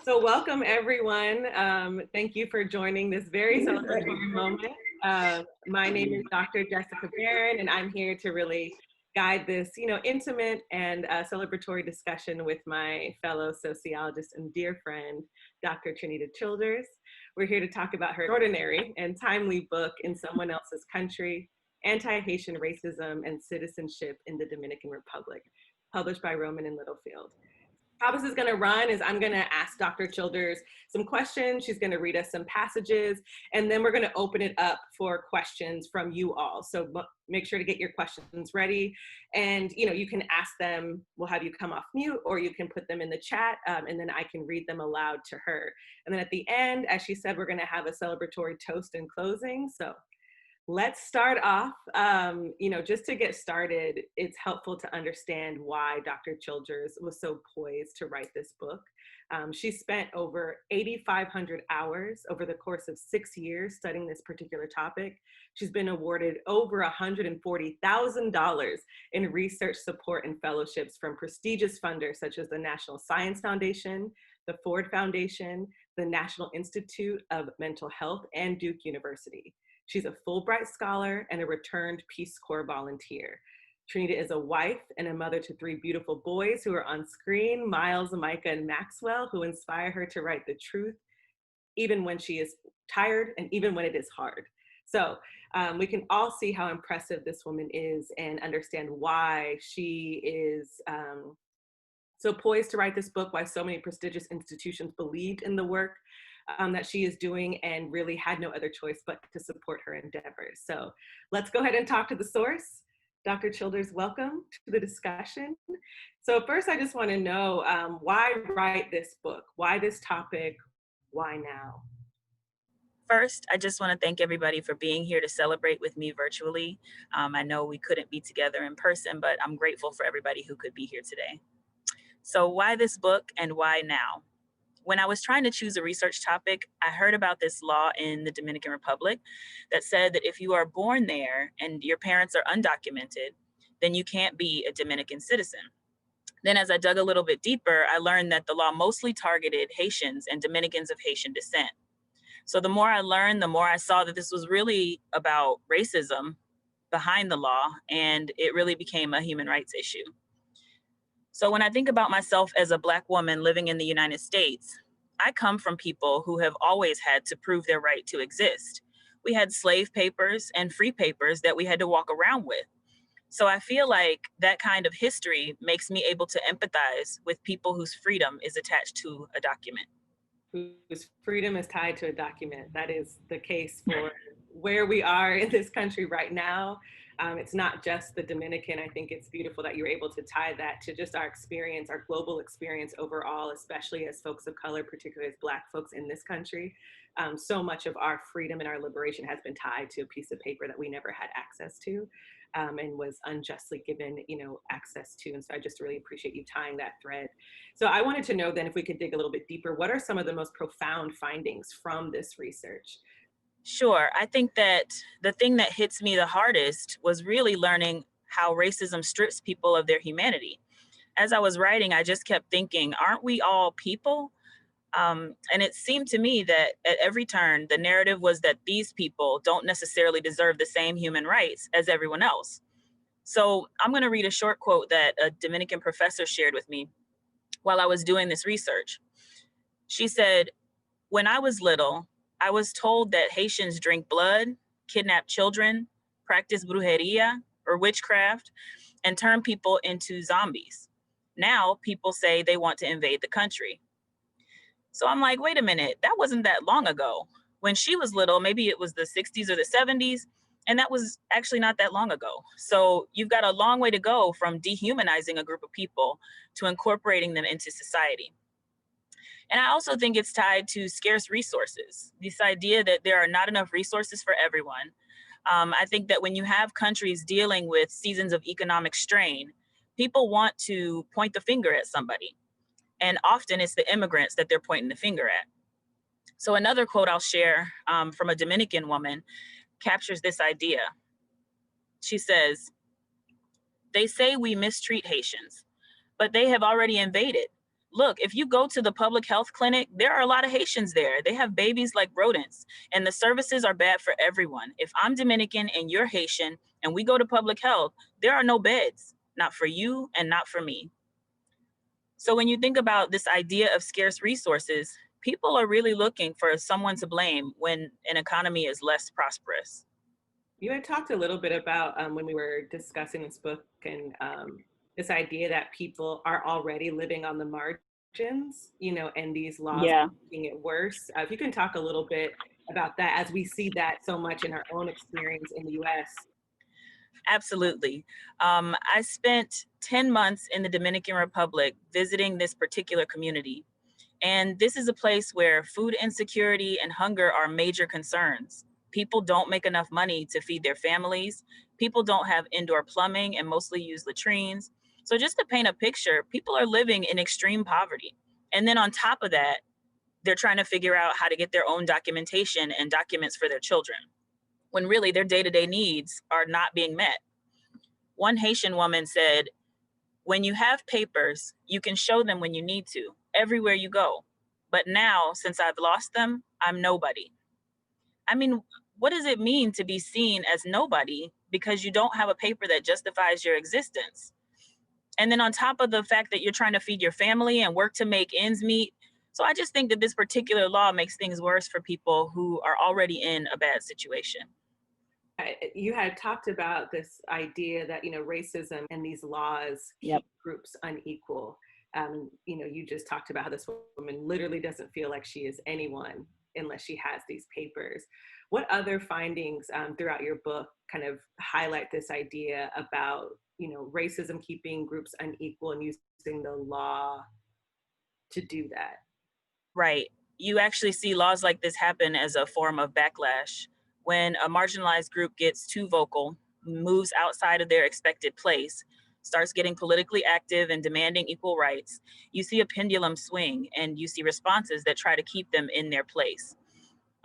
So welcome everyone. Thank you for joining this very celebratory moment. My name is Dr. Jessica Barron, and I'm here to really guide this, intimate and celebratory discussion with my fellow sociologist and dear friend, Dr. Trenita Childers. We're here to talk about her extraordinary and timely book, In Someone Else's Country, Anti-Haitian Racism and Citizenship in the Dominican Republic, published by Rowman and Littlefield. How this is going to run is I'm going to ask Dr. Childers some questions. She's going to read us some passages, and then we're going to open it up for questions from you all. So make sure to get your questions ready, and you can ask them. We'll have you come off mute, or you can put them in the chat, and then I can read them aloud to her. And then at the end, as she said, we're going to have a celebratory toast and closing. So let's start off. Just to get started, it's helpful to understand why Dr. Childers was so poised to write this book. She spent over 8,500 hours over the course of 6 years studying this particular topic. She's been awarded over $140,000 in research support and fellowships from prestigious funders such as the National Science Foundation, the Ford Foundation, the National Institute of Mental Health, and Duke University. She's a Fulbright scholar and a returned Peace Corps volunteer. Trenita is a wife and a mother to 3 beautiful boys who are on screen, Miles, Micah, and Maxwell, who inspire her to write the truth, even when she is tired and even when it is hard. So we can all see how impressive this woman is and understand why she is so poised to write this book, why so many prestigious institutions believed in the work that she is doing and really had no other choice but to support her endeavors. So let's go ahead and talk to the source. Dr. Childers, welcome to the discussion. So first, I just want to know why write this book? Why this topic? Why now? First, I just want to thank everybody for being here to celebrate with me virtually. I know we couldn't be together in person, but I'm grateful for everybody who could be here today. So why this book and why now? When I was trying to choose a research topic, I heard about this law in the Dominican Republic that said that if you are born there and your parents are undocumented, then you can't be a Dominican citizen. Then as I dug a little bit deeper, I learned that the law mostly targeted Haitians and Dominicans of Haitian descent. So the more I learned, the more I saw that this was really about racism behind the law, and it really became a human rights issue. So when I think about myself as a Black woman living in the United States, I come from people who have always had to prove their right to exist. We had slave papers and free papers that we had to walk around with. So I feel like that kind of history makes me able to empathize with people whose freedom is attached to a document. Whose freedom is tied to a document. That is the case for where we are in this country right now. It's not just the Dominican. I think it's beautiful that you're able to tie that to just our experience, our global experience overall, especially as folks of color, particularly as Black folks in this country. So much of our freedom and our liberation has been tied to a piece of paper that we never had access to and was unjustly given, access to. And so I just really appreciate you tying that thread. So I wanted to know then, if we could dig a little bit deeper, what are some of the most profound findings from this research? Sure. I think that the thing that hits me the hardest was really learning how racism strips people of their humanity. As I was writing, I just kept thinking, aren't we all people? And it seemed to me that at every turn, the narrative was that these people don't necessarily deserve the same human rights as everyone else. So I'm going to read a short quote that a Dominican professor shared with me while I was doing this research. She said, "When I was little, I was told that Haitians drink blood, kidnap children, practice brujeria or witchcraft, and turn people into zombies. Now people say they want to invade the country." So I'm like, wait a minute, that wasn't that long ago. When she was little, maybe it was the 60s or the 70s, and that was actually not that long ago. So you've got a long way to go from dehumanizing a group of people to incorporating them into society. And I also think it's tied to scarce resources, this idea that there are not enough resources for everyone. I think that when you have countries dealing with seasons of economic strain, people want to point the finger at somebody. And often it's the immigrants that they're pointing the finger at. So another quote I'll share from a Dominican woman captures this idea. She says, "They say we mistreat Haitians, but they have already invaded. look, if you go to the public health clinic, there are a lot of Haitians there. They have babies like rodents, and the services are bad for everyone. If I'm Dominican and you're Haitian and we go to public health, there are no beds, not for you and not for me. So when you think about this idea of scarce resources, people are really looking for someone to blame when an economy is less prosperous. You had talked a little bit about when we were discussing this book and this idea that people are already living on the margins, and these laws Yeah. are making it worse. If you can talk a little bit about that as we see that so much in our own experience in the US. Absolutely. I spent 10 months in the Dominican Republic visiting this particular community. And this is a place where food insecurity and hunger are major concerns. People don't make enough money to feed their families. People don't have indoor plumbing and mostly use latrines. So just to paint a picture, people are living in extreme poverty. And then on top of that, they're trying to figure out how to get their own documentation and documents for their children, when really their day-to-day needs are not being met. One Haitian woman said, when you have papers, you can show them when you need to, everywhere you go. But now, since I've lost them, I'm nobody. I mean, what does it mean to be seen as nobody because you don't have a paper that justifies your existence? And then on top of the fact that you're trying to feed your family and work to make ends meet. So I just think that this particular law makes things worse for people who are already in a bad situation. You had talked about this idea that, racism and these laws Yep. keep groups unequal. You just talked about how this woman literally doesn't feel like she is anyone unless she has these papers. What other findings throughout your book kind of highlight this idea about, racism keeping groups unequal and using the law to do that? Right. You actually see laws like this happen as a form of backlash. When a marginalized group gets too vocal, moves outside of their expected place, starts getting politically active and demanding equal rights, you see a pendulum swing and you see responses that try to keep them in their place.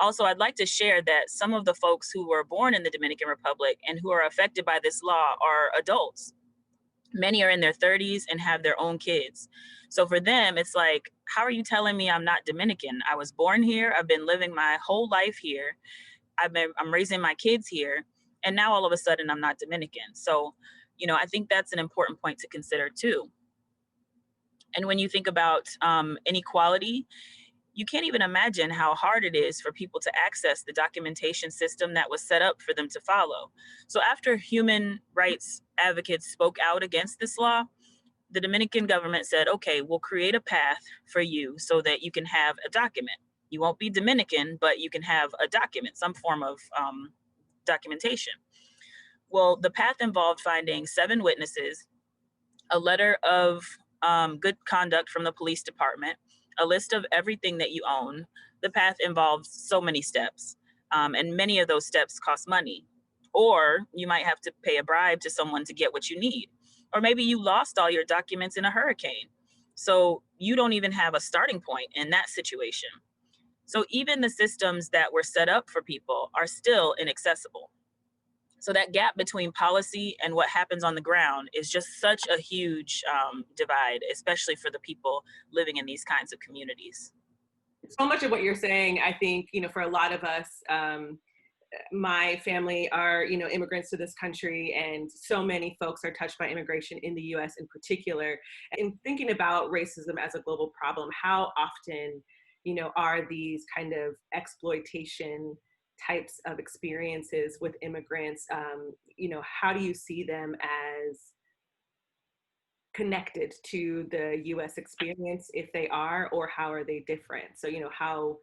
Also, I'd like to share that some of the folks who were born in the Dominican Republic and who are affected by this law are adults. Many are in their 30s and have their own kids. So for them, it's like, how are you telling me I'm not Dominican? I was born here. I've been living my whole life here. I'm raising my kids here. And now all of a sudden I'm not Dominican. So, I think that's an important point to consider too. And when you think about inequality, you can't even imagine how hard it is for people to access the documentation system that was set up for them to follow. So after human rights advocates spoke out against this law, the Dominican government said, okay, we'll create a path for you so that you can have a document. You won't be Dominican, but you can have a document, some form of documentation. Well, the path involved finding 7 witnesses, a letter of good conduct from the police department, a list of everything that you own. The path involves so many steps, and many of those steps cost money. Or you might have to pay a bribe to someone to get what you need. Or maybe you lost all your documents in a hurricane. So you don't even have a starting point in that situation. So even the systems that were set up for people are still inaccessible. So that gap between policy and what happens on the ground is just such a huge divide, especially for the people living in these kinds of communities. So much of what you're saying, I think, for a lot of us, my family are, immigrants to this country, and so many folks are touched by immigration in the US in particular. In thinking about racism as a global problem, how often, are these kind of exploitation types of experiences with immigrants, how do you see them as connected to the US experience, if they are, or how are they different? So, how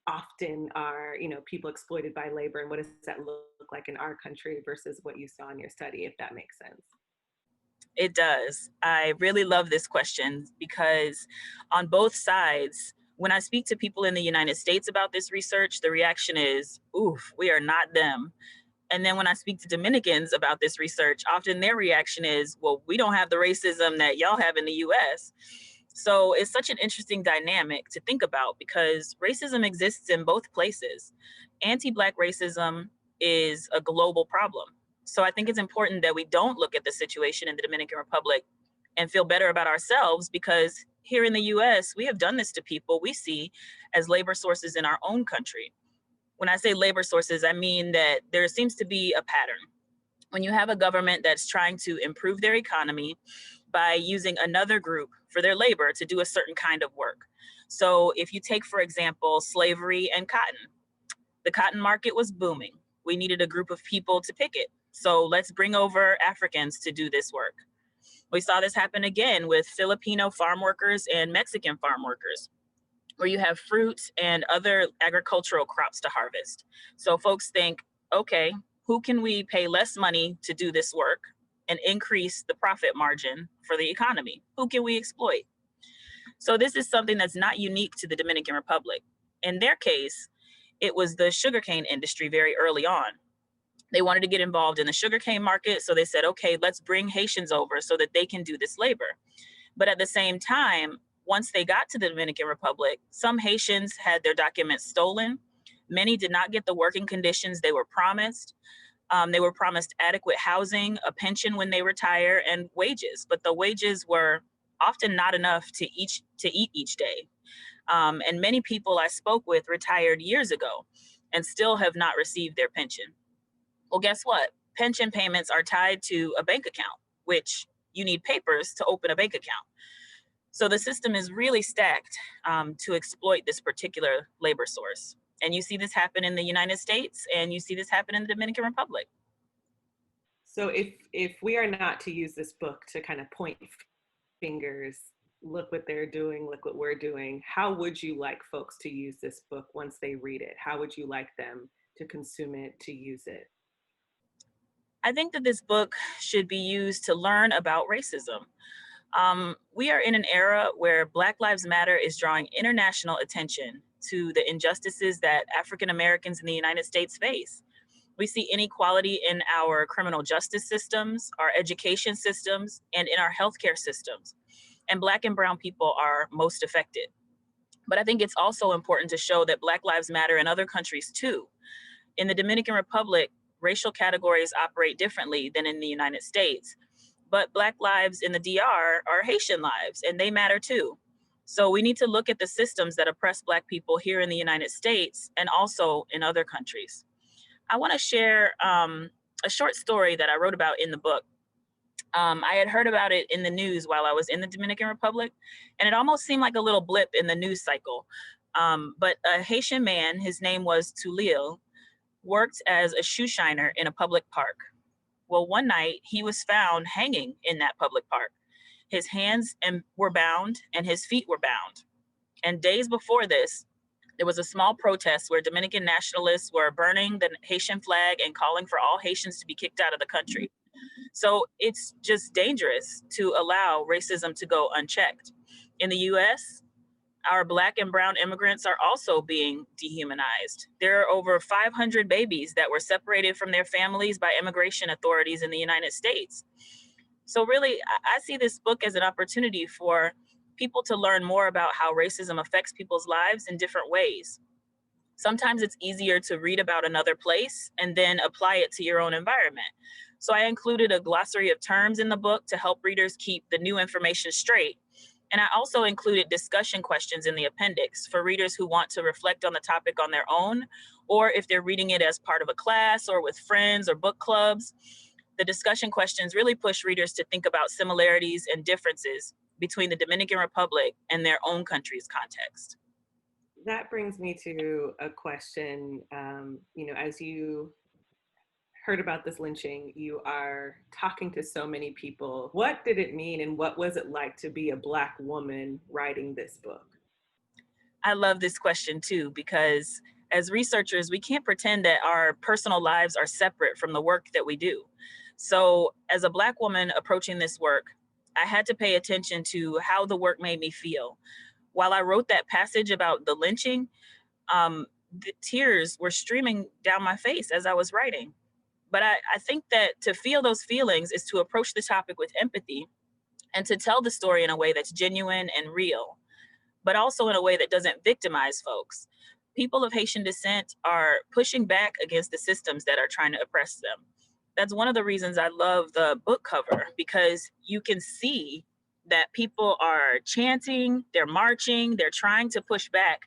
often are, people exploited by labor, and what does that look like in our country versus what you saw in your study, if that makes sense? It does. I really love this question because on both sides, when I speak to people in the United States about this research, the reaction is, oof, we are not them. And then when I speak to Dominicans about this research, often their reaction is, well, we don't have the racism that y'all have in the US. So it's such an interesting dynamic to think about because racism exists in both places. Anti-Black racism is a global problem. So I think it's important that we don't look at the situation in the Dominican Republic and feel better about ourselves because here in the US, we have done this to people we see as labor sources in our own country. When I say labor sources, I mean that there seems to be a pattern. When you have a government that's trying to improve their economy by using another group for their labor to do a certain kind of work. So if you take, for example, slavery and cotton, the cotton market was booming. We needed a group of people to pick it. So let's bring over Africans to do this work. We saw this happen again with Filipino farm workers and Mexican farm workers, where you have fruit and other agricultural crops to harvest. So folks think, okay, who can we pay less money to do this work and increase the profit margin for the economy? Who can we exploit? So this is something that's not unique to the Dominican Republic. In their case, it was the sugarcane industry very early on. They wanted to get involved in the sugarcane market, so they said, okay, let's bring Haitians over so that they can do this labor. But at the same time, once they got to the Dominican Republic, some Haitians had their documents stolen. Many did not get the working conditions they were promised. They were promised adequate housing, a pension when they retire, and wages, but the wages were often not enough to eat each day. And many people I spoke with retired years ago and still have not received their pension. Well, guess what? Pension payments are tied to a bank account, which you need papers to open a bank account. So the system is really stacked to exploit this particular labor source. And you see this happen in the United States, and you see this happen in the Dominican Republic. So if we are not to use this book to kind of point fingers, look what they're doing, look what we're doing, how would you like folks to use this book once they read it? How would you like them to consume it, to use it? I think that this book should be used to learn about racism. We are in an era where Black Lives Matter is drawing international attention to the injustices that African Americans in the United States face. We see inequality in our criminal justice systems, our education systems, and in our healthcare systems. And Black and Brown people are most affected. But I think it's also important to show that Black Lives Matter in other countries too. In the Dominican Republic, racial categories operate differently than in the United States. But Black lives in the DR are Haitian lives, and they matter too. So we need to look at the systems that oppress Black people here in the United States and also in other countries. I want to share a short story that I wrote about in the book. I had heard about it in the news while I was in the Dominican Republic, and it almost seemed like a little blip in the news cycle. But a Haitian man, his name was Tulil, worked as a shoe shiner in a public park. Well, one night he was found hanging in that public park. His hands were bound and his feet were bound. And days before this, there was a small protest where Dominican nationalists were burning the Haitian flag and calling for all Haitians to be kicked out of the country. So it's just dangerous to allow racism to go unchecked. In the US, our Black and Brown immigrants are also being dehumanized. There are over 500 babies that were separated from their families by immigration authorities in the United States. So really, I see this book as an opportunity for people to learn more about how racism affects people's lives in different ways. Sometimes it's easier to read about another place and then apply it to your own environment. So I included a glossary of terms in the book to help readers keep the new information straight. And I also included discussion questions in the appendix for readers who want to reflect on the topic on their own, or if they're reading it as part of a class or with friends or book clubs. The discussion questions really push readers to think about similarities and differences between the Dominican Republic and their own country's context. That brings me to a question. As you heard about this lynching, you are talking to so many people. What did it mean and what was it like to be a Black woman writing this book? I love this question too, because as researchers, we can't pretend that our personal lives are separate from the work that we do. So as a Black woman approaching this work, I had to pay attention to how the work made me feel. While I wrote that passage about the lynching, the tears were streaming down my face as I was writing. But I think that to feel those feelings is to approach the topic with empathy and to tell the story in a way that's genuine and real, but also in a way that doesn't victimize folks. People of Haitian descent are pushing back against the systems that are trying to oppress them. That's one of the reasons I love the book cover, because you can see that people are chanting, they're marching, they're trying to push back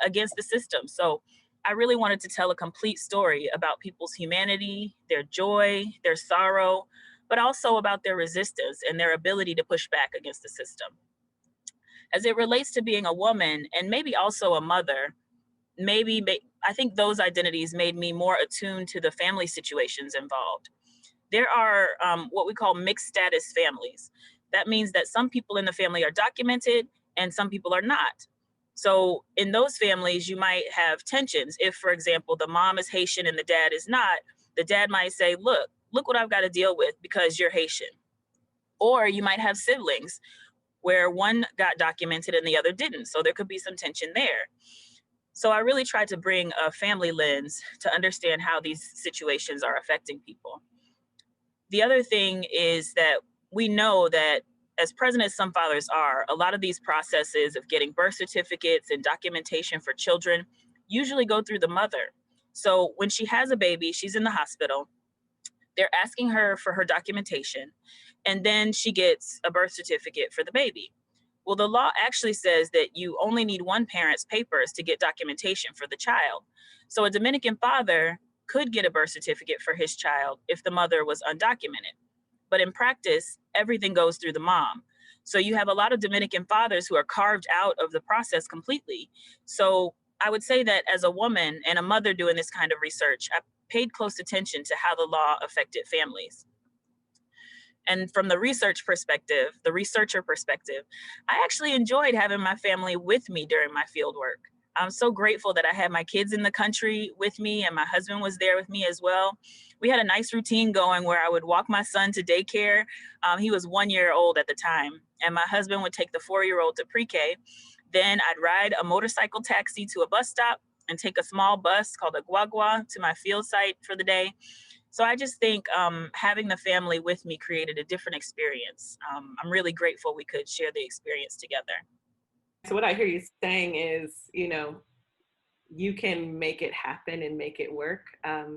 against the system. So I really wanted to tell a complete story about people's humanity, their joy, their sorrow, but also about their resistance and their ability to push back against the system. As it relates to being a woman and maybe also a mother, I think those identities made me more attuned to the family situations involved. There are what we call mixed status families. That means that some people in the family are documented and some people are not. So in those families, you might have tensions. If, for example, the mom is Haitian and the dad is not, the dad might say, look what I've got to deal with because you're Haitian. Or you might have siblings where one got documented and the other didn't. So there could be some tension there. So I really tried to bring a family lens to understand how these situations are affecting people. The other thing is that we know that as present as some fathers are, a lot of these processes of getting birth certificates and documentation for children usually go through the mother. So when she has a baby, she's in the hospital, they're asking her for her documentation, and then she gets a birth certificate for the baby. Well, the law actually says that you only need one parent's papers to get documentation for the child. So a Dominican father could get a birth certificate for his child if the mother was undocumented. But in practice, everything goes through the mom. So you have a lot of Dominican fathers who are carved out of the process completely. So I would say that as a woman and a mother doing this kind of research, I paid close attention to how the law affected families. And from the researcher perspective, I actually enjoyed having my family with me during my field work. I'm so grateful that I had my kids in the country with me and my husband was there with me as well. We had a nice routine going where I would walk my son to daycare. He was 1 year old at the time, and my husband would take the 4-year-old to pre-K. Then I'd ride a motorcycle taxi to a bus stop and take a small bus called a guagua to my field site for the day. So I just think having the family with me created a different experience. I'm really grateful we could share the experience together. So what I hear you saying is, you can make it happen and make it work.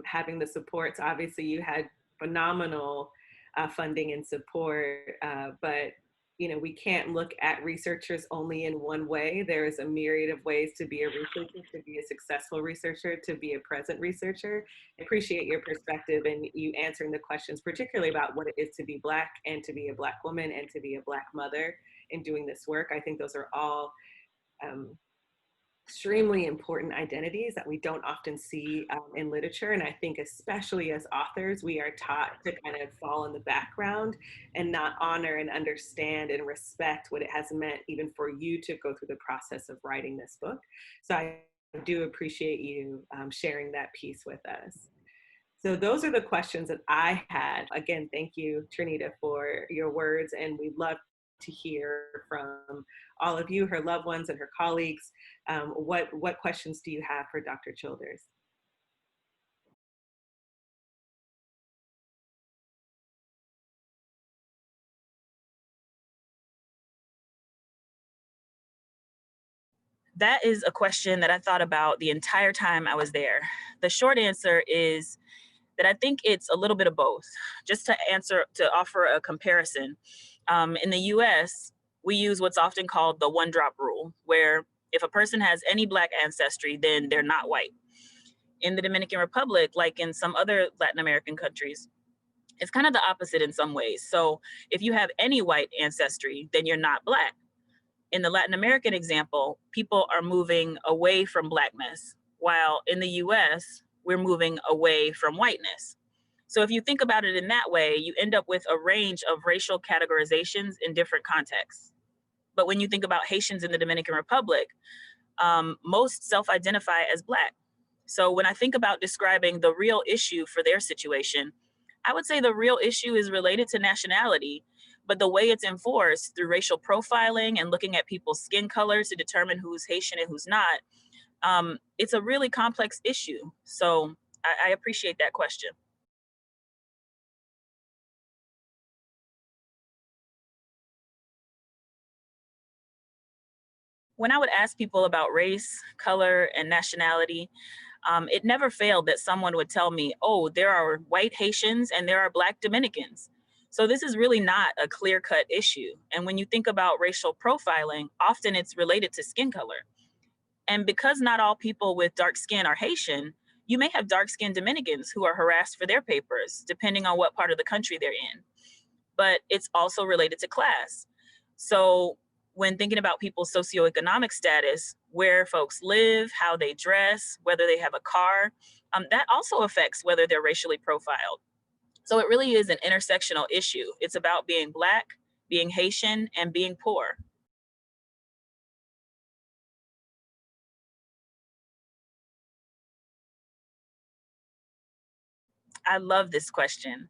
Having the supports, obviously you had phenomenal funding and support, but we can't look at researchers only in one way. There is a myriad of ways to be a researcher, to be a successful researcher, to be a present researcher. I appreciate your perspective and you answering the questions, particularly about what it is to be Black and to be a Black woman and to be a Black mother in doing this work. I think those are all extremely important identities that we don't often see in literature. And I think especially as authors, we are taught to kind of fall in the background and not honor and understand and respect what it has meant even for you to go through the process of writing this book. So I do appreciate you sharing that piece with us. So those are the questions that I had. Again, thank you, Trenita, for your words, and we'd love to hear from all of you, her loved ones and her colleagues. What questions do you have for Dr. Childers? That is a question that I thought about the entire time I was there. The short answer is that I think it's a little bit of both. Just to offer a comparison, in the US, we use what's often called the one drop rule, where if a person has any Black ancestry, then they're not white. In the Dominican Republic, like in some other Latin American countries, it's kind of the opposite in some ways. So if you have any white ancestry, then you're not Black. In the Latin American example, people are moving away from Blackness, while in the US, we're moving away from whiteness. So if you think about it in that way, you end up with a range of racial categorizations in different contexts. But when you think about Haitians in the Dominican Republic, most self-identify as Black. So when I think about describing the real issue for their situation, I would say the real issue is related to nationality, but the way it's enforced through racial profiling and looking at people's skin color to determine who's Haitian and who's not, it's a really complex issue. So I appreciate that question. When I would ask people about race, color, and nationality, it never failed that someone would tell me, oh, there are white Haitians and there are Black Dominicans. So this is really not a clear-cut issue. And when you think about racial profiling, often it's related to skin color. And because not all people with dark skin are Haitian, you may have dark-skinned Dominicans who are harassed for their papers, depending on what part of the country they're in. But it's also related to class. So when thinking about people's socioeconomic status, where folks live, how they dress, whether they have a car, that also affects whether they're racially profiled. So it really is an intersectional issue. It's about being Black, being Haitian, and being poor. I love this question.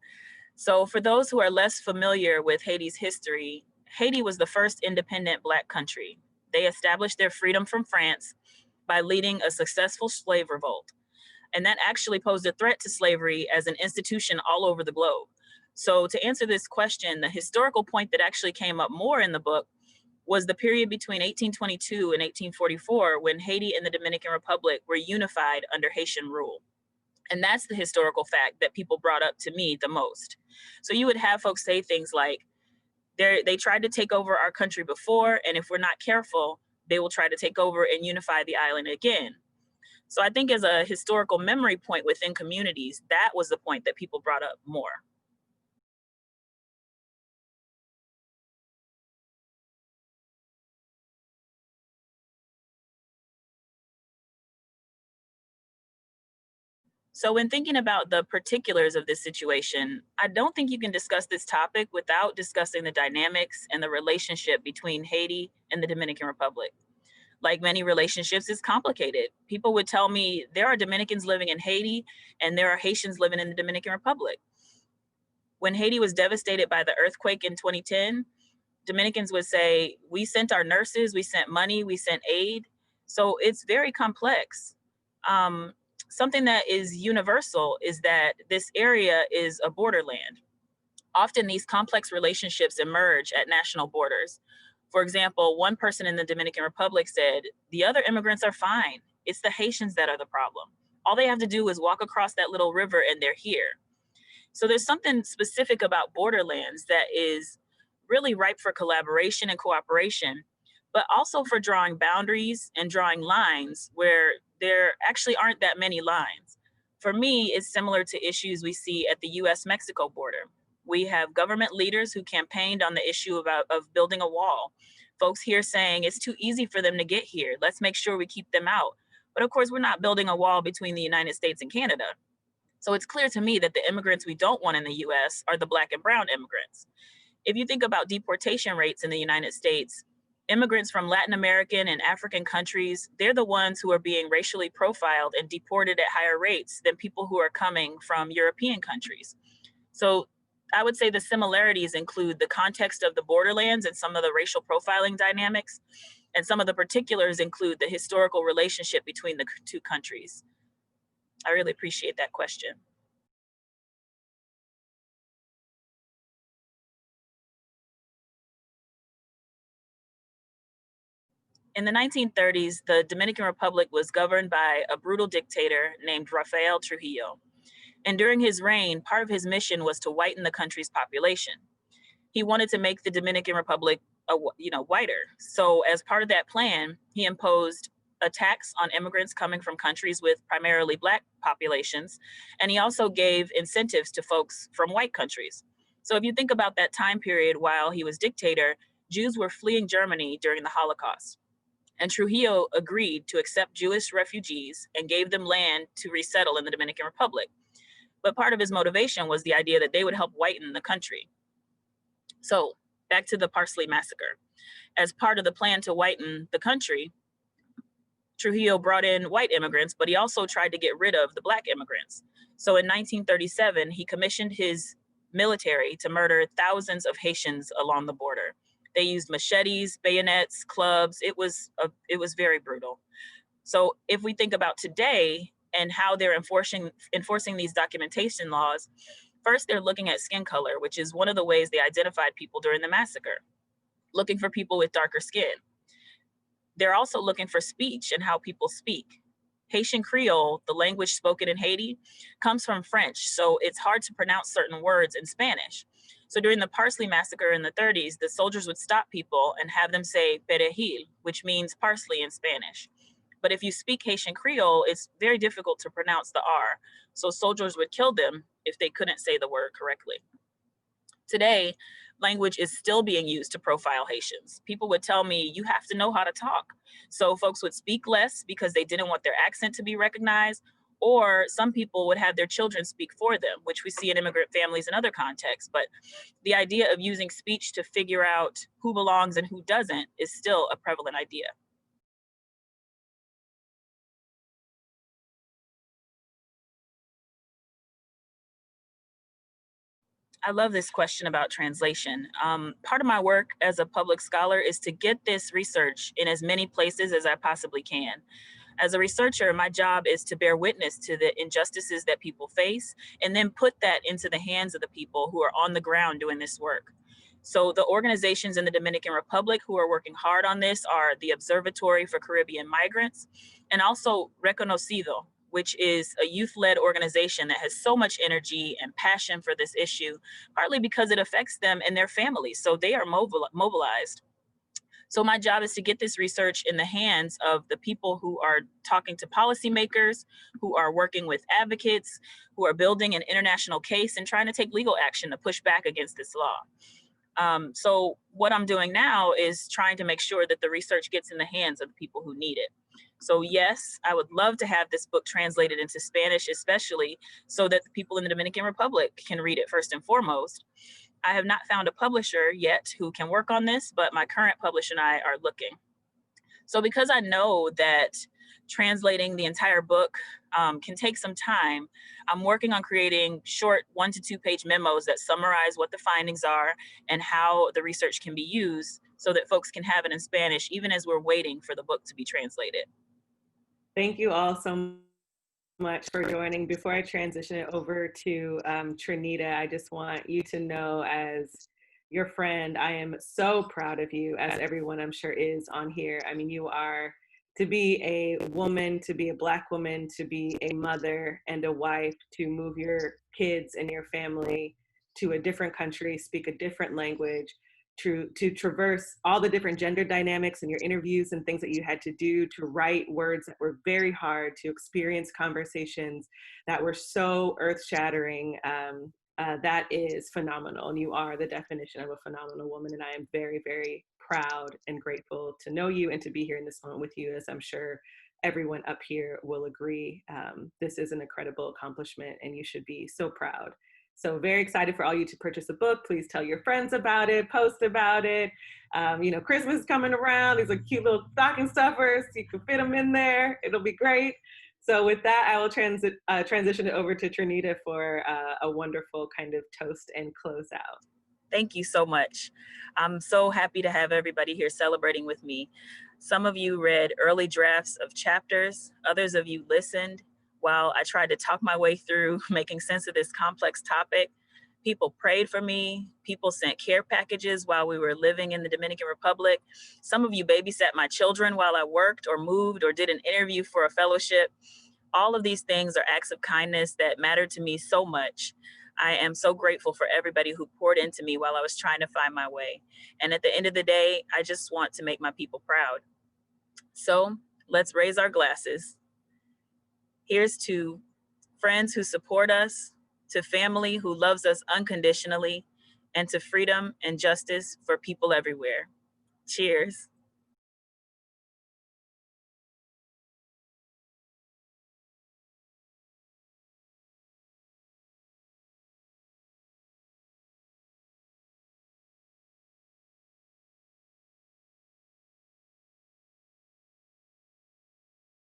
So for those who are less familiar with Haiti's history, Haiti was the first independent Black country. They established their freedom from France by leading a successful slave revolt. And that actually posed a threat to slavery as an institution all over the globe. So to answer this question, the historical point that actually came up more in the book was the period between 1822 and 1844, when Haiti and the Dominican Republic were unified under Haitian rule. And that's the historical fact that people brought up to me the most. So you would have folks say things like, they tried to take over our country before, and if we're not careful, they will try to take over and unify the island again. So I think as a historical memory point within communities, that was the point that people brought up more. So when thinking about the particulars of this situation, I don't think you can discuss this topic without discussing the dynamics and the relationship between Haiti and the Dominican Republic. Like many relationships, it's complicated. People would tell me there are Dominicans living in Haiti and there are Haitians living in the Dominican Republic. When Haiti was devastated by the earthquake in 2010, Dominicans would say, we sent our nurses, we sent money, we sent aid. So it's very complex. Something that is universal is that this area is a borderland. Often these complex relationships emerge at national borders. For example, one person in the Dominican Republic said, the other immigrants are fine. It's the Haitians that are the problem. All they have to do is walk across that little river and they're here. So there's something specific about borderlands that is really ripe for collaboration and cooperation, but also for drawing boundaries and drawing lines where there actually aren't that many lines. For me, it's similar to issues we see at the US-Mexico border. We have government leaders who campaigned on the issue of building a wall. Folks here saying it's too easy for them to get here. Let's make sure we keep them out. But of course, we're not building a wall between the United States and Canada. So it's clear to me that the immigrants we don't want in the US are the Black and brown immigrants. If you think about deportation rates in the United States, immigrants from Latin American and African countries, they're the ones who are being racially profiled and deported at higher rates than people who are coming from European countries. So I would say the similarities include the context of the borderlands and some of the racial profiling dynamics, and some of the particulars include the historical relationship between the two countries. I really appreciate that question. In the 1930s, the Dominican Republic was governed by a brutal dictator named Rafael Trujillo. And during his reign, part of his mission was to whiten the country's population. He wanted to make the Dominican Republic whiter. So as part of that plan, he imposed a tax on immigrants coming from countries with primarily Black populations. And he also gave incentives to folks from white countries. So if you think about that time period while he was dictator, Jews were fleeing Germany during the Holocaust. And Trujillo agreed to accept Jewish refugees and gave them land to resettle in the Dominican Republic. But part of his motivation was the idea that they would help whiten the country. So back to the Parsley Massacre. As part of the plan to whiten the country, Trujillo brought in white immigrants, but he also tried to get rid of the Black immigrants. So in 1937, he commissioned his military to murder thousands of Haitians along the border. They used machetes, bayonets, clubs. It was very brutal. So if we think about today and how they're enforcing these documentation laws, first they're looking at skin color, which is one of the ways they identified people during the massacre, looking for people with darker skin. They're also looking for speech and how people speak. Haitian Creole, the language spoken in Haiti, comes from French, so it's hard to pronounce certain words in Spanish. So during the Parsley Massacre in the 30s, the soldiers would stop people and have them say perejil, which means parsley in Spanish. But if you speak Haitian Creole, it's very difficult to pronounce the R. So soldiers would kill them if they couldn't say the word correctly. Today, language is still being used to profile Haitians. People would tell me, you have to know how to talk. So folks would speak less because they didn't want their accent to be recognized, or some people would have their children speak for them, which we see in immigrant families in other contexts. But the idea of using speech to figure out who belongs and who doesn't is still a prevalent idea. I love this question about translation. Part of my work as a public scholar is to get this research in as many places as I possibly can. As a researcher, my job is to bear witness to the injustices that people face and then put that into the hands of the people who are on the ground doing this work. So the organizations in the Dominican Republic who are working hard on this are the Observatory for Caribbean Migrants and also Reconocido, which is a youth-led organization that has so much energy and passion for this issue, partly because it affects them and their families. So they are mobilized. So my job is to get this research in the hands of the people who are talking to policymakers, who are working with advocates, who are building an international case and trying to take legal action to push back against this law. So what I'm doing now is trying to make sure that the research gets in the hands of the people who need it. So yes, I would love to have this book translated into Spanish, especially so that the people in the Dominican Republic can read it first and foremost. I have not found a publisher yet who can work on this, but my current publisher and I are looking. So because I know that translating the entire book can take some time, I'm working on creating short 1 to 2 page memos that summarize what the findings are and how the research can be used so that folks can have it in Spanish, even as we're waiting for the book to be translated. Thank you all so much for joining. Before I transition it over to Trenita, I just want you to know, as your friend, I am so proud of you, as everyone I'm sure is on here. I mean, you are, to be a woman, to be a Black woman, to be a mother and a wife, to move your kids and your family to a different country, speak a different language, to traverse all the different gender dynamics in your interviews and things that you had to do, to write words that were very hard, to experience conversations that were so earth-shattering. That is phenomenal, and you are the definition of a phenomenal woman, and I am very, very proud and grateful to know you and to be here in this moment with you, as I'm sure everyone up here will agree. This is an incredible accomplishment, and you should be so proud. So very excited for all you to purchase a book. Please tell your friends about it, post about it. You know, Christmas is coming around. These are cute little stocking stuffers. You can fit them in there. It'll be great. So with that, I will transition it over to Trenita for a wonderful kind of toast and close out. Thank you so much. I'm so happy to have everybody here celebrating with me. Some of you read early drafts of chapters. Others of you listened while I tried to talk my way through making sense of this complex topic. People prayed for me. People sent care packages while we were living in the Dominican Republic. Some of you babysat my children while I worked or moved or did an interview for a fellowship. All of these things are acts of kindness that matter to me so much. I am so grateful for everybody who poured into me while I was trying to find my way. And at the end of the day, I just want to make my people proud. So let's raise our glasses. Here's to friends who support us, to family who loves us unconditionally, and to freedom and justice for people everywhere. Cheers.